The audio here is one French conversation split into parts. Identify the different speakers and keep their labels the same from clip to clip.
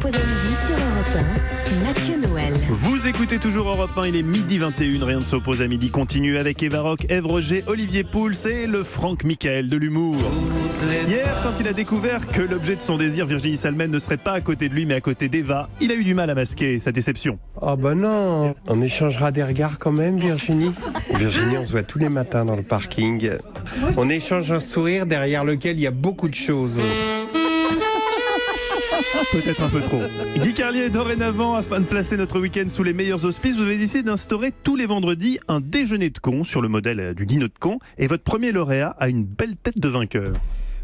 Speaker 1: s'oppose à midi sur Europe 1, Mathieu Noël.
Speaker 2: Vous écoutez toujours Europe 1, il est midi 21, rien ne s'oppose à midi. Continue avec Eva Rock, Ève Roger, Olivier Pouls et le Franck Michael de l'humour. Hier, quand il a découvert que l'objet de son désir, Virginie Salmen, ne serait pas à côté de lui mais à côté d'Eva, il a eu du mal à masquer sa déception.
Speaker 3: Oh ben non, on échangera des regards quand même, Virginie. Virginie, on se voit tous les matins dans le parking. On échange un sourire derrière lequel il y a beaucoup de choses.
Speaker 2: Peut-être un peu trop. Guy Carlier, dorénavant, afin de placer notre week-end sous les meilleurs auspices, vous avez décidé d'instaurer tous les vendredis un déjeuner de cons sur le modèle du dîner de cons. Et votre premier lauréat a une belle tête de vainqueur.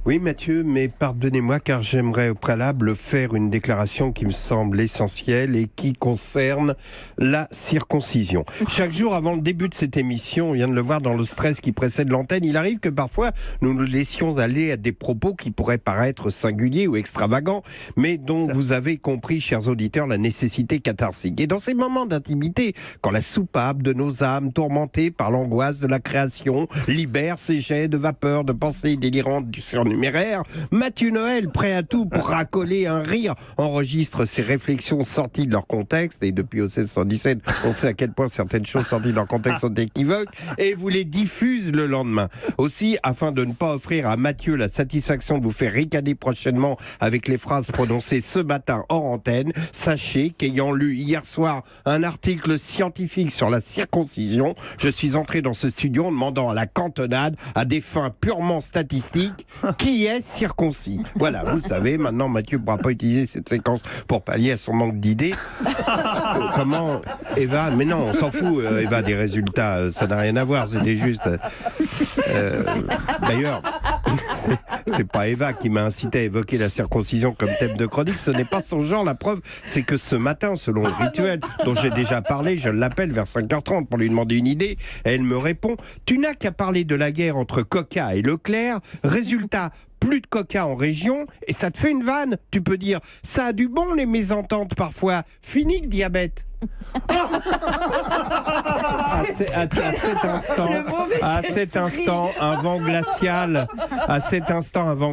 Speaker 3: Oui Mathieu, mais pardonnez-moi car j'aimerais au préalable faire une déclaration qui me semble essentielle et qui concerne la circoncision. Chaque jour avant le début de cette émission, on vient de le voir dans le stress qui précède l'antenne, il arrive que parfois nous nous laissions aller à des propos qui pourraient paraître singuliers ou extravagants, mais dont vous avez compris, chers auditeurs, la nécessité catharsique. Et dans ces moments d'intimité, quand la soupape de nos âmes tourmentées par l'angoisse de la création libère ses jets de vapeur, de pensées délirantes du surnuméraire, Mathieu Noël, prêt à tout pour racoler un rire, enregistre ses réflexions sorties de leur contexte, et depuis OC 117, on sait à quel point certaines choses sorties de leur contexte sont équivoques, et vous les diffuse le lendemain. Aussi, afin de ne pas offrir à Mathieu la satisfaction de vous faire ricaner prochainement avec les phrases prononcées ce matin hors antenne, sachez qu'ayant lu hier soir un article scientifique sur la circoncision, je suis entré dans ce studio en demandant à la cantonade, à des fins purement statistiques, qui est circoncis. Voilà, vous le savez, maintenant Mathieu ne pourra pas utiliser cette séquence pour pallier à son manque d'idées. Comment Eva, mais non, on s'en fout, Eva, des résultats, ça n'a rien à voir, c'était juste... D'ailleurs, c'est pas Eva qui m'a incité à évoquer la circoncision comme thème de chronique, ce n'est pas son genre, la preuve, c'est que ce matin, selon le rituel dont j'ai déjà parlé, je l'appelle vers 5h30 pour lui demander une idée, et elle me répond, tu n'as qu'à parler de la guerre entre Coca et Leclerc, résultat, plus de coca en région, et ça te fait une vanne. Tu peux dire, ça a du bon les mésententes parfois. Fini le diabète. À cet instant, un vent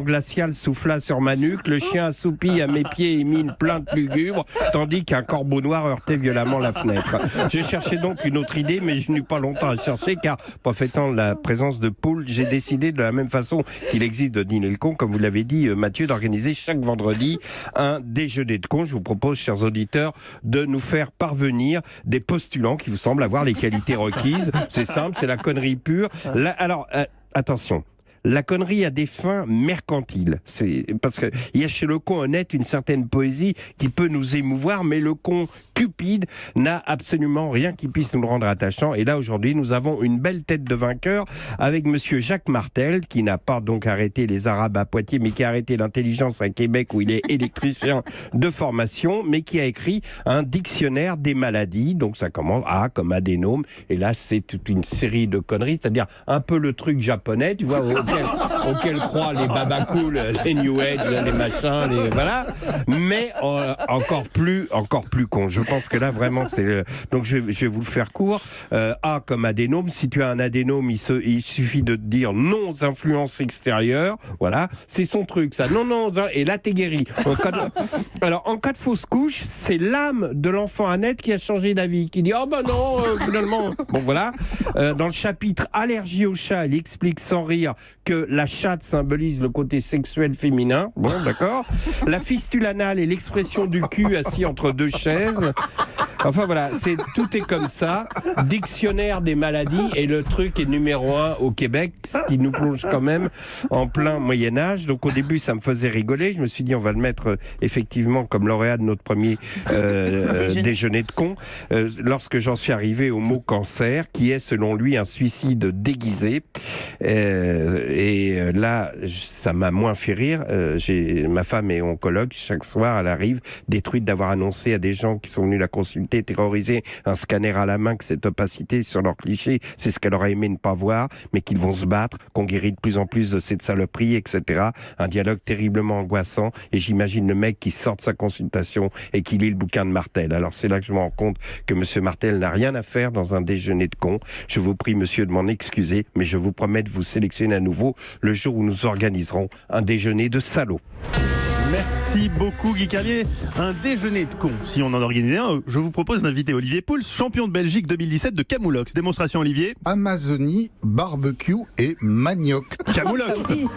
Speaker 3: glacial souffla sur ma nuque. Le chien assoupi à mes pieds émit une plainte lugubre, tandis qu'un corbeau noir heurtait violemment la fenêtre. Je cherchais donc une autre idée, mais je n'eus pas longtemps à chercher, car profitant de la présence de Paul, j'ai décidé de la même façon qu'il existe de dîner le con, comme vous l'avez dit Mathieu, d'organiser chaque vendredi un déjeuner de con. Je vous propose, chers auditeurs, de nous faire parvenir des postulants qui vous semblent avoir les qualités requises. C'est simple, c'est la connerie pure. Attention. La connerie a des fins mercantiles. C'est parce qu'il y a chez le con honnête une certaine poésie qui peut nous émouvoir, mais le con cupide n'a absolument rien qui puisse nous le rendre attachant. Et là, aujourd'hui, nous avons une belle tête de vainqueur avec monsieur Jacques Martel, qui n'a pas donc arrêté les Arabes à Poitiers, mais qui a arrêté l'intelligence à Québec, où il est électricien de formation, mais qui a écrit un dictionnaire des maladies. Donc ça commence A comme adénome, et là, c'est toute une série de conneries, c'est-à-dire un peu le truc japonais, tu vois, auquel croient les babacools, les New Age, les machins, voilà. Mais encore plus con. Je pense que là, vraiment, donc je vais vous le faire court. A comme adénome. Si tu as un adénome, il suffit de te dire non aux influences extérieures. Voilà. C'est son truc, ça. Non. Et là, t'es guéri. Alors, en cas de fausse couche, c'est l'âme de l'enfant à naître qui a changé d'avis. Qui dit, oh ben non, finalement. Bon, voilà. Dans le chapitre allergie au chat, il explique sans rire que la chatte symbolise le côté sexuel féminin. Bon, d'accord. La fistule anale est l'expression du cul assis entre deux chaises. Enfin voilà, tout est comme ça. Dictionnaire des maladies, et le truc est numéro 1 au Québec, ce qui nous plonge quand même en plein Moyen-Âge. Donc au début, ça me faisait rigoler. Je me suis dit, on va le mettre effectivement comme lauréat de notre premier déjeuner de con. Lorsque j'en suis arrivé au mot cancer, qui est selon lui un suicide déguisé. Et là, ça m'a moins fait rire. Ma femme est oncologue. Chaque soir, elle arrive détruite d'avoir annoncé à des gens qui sont venus la consulter, terrorisés, un scanner à la main, que cette opacité sur leur cliché, c'est ce qu'elle aurait aimé ne pas voir, mais qu'ils vont se battre, qu'on guérit de plus en plus de cette saloperie, etc. Un dialogue terriblement angoissant. Et j'imagine le mec qui sort de sa consultation et qui lit le bouquin de Martel. Alors c'est là que je me rends compte que monsieur Martel n'a rien à faire dans un déjeuner de cons. Je vous prie, monsieur, de m'en excuser, mais je vous promets de vous sélectionner à nouveau le jour où nous organiserons un déjeuner de salauds.
Speaker 2: Merci. Merci beaucoup Guy Carlier. Un déjeuner de cons, si on en organisait un, je vous propose d'inviter Olivier Pouls, champion de Belgique 2017 de Camoulox. Démonstration Olivier.
Speaker 4: Amazonie, barbecue et manioc.
Speaker 2: Camoulox.
Speaker 1: Oui.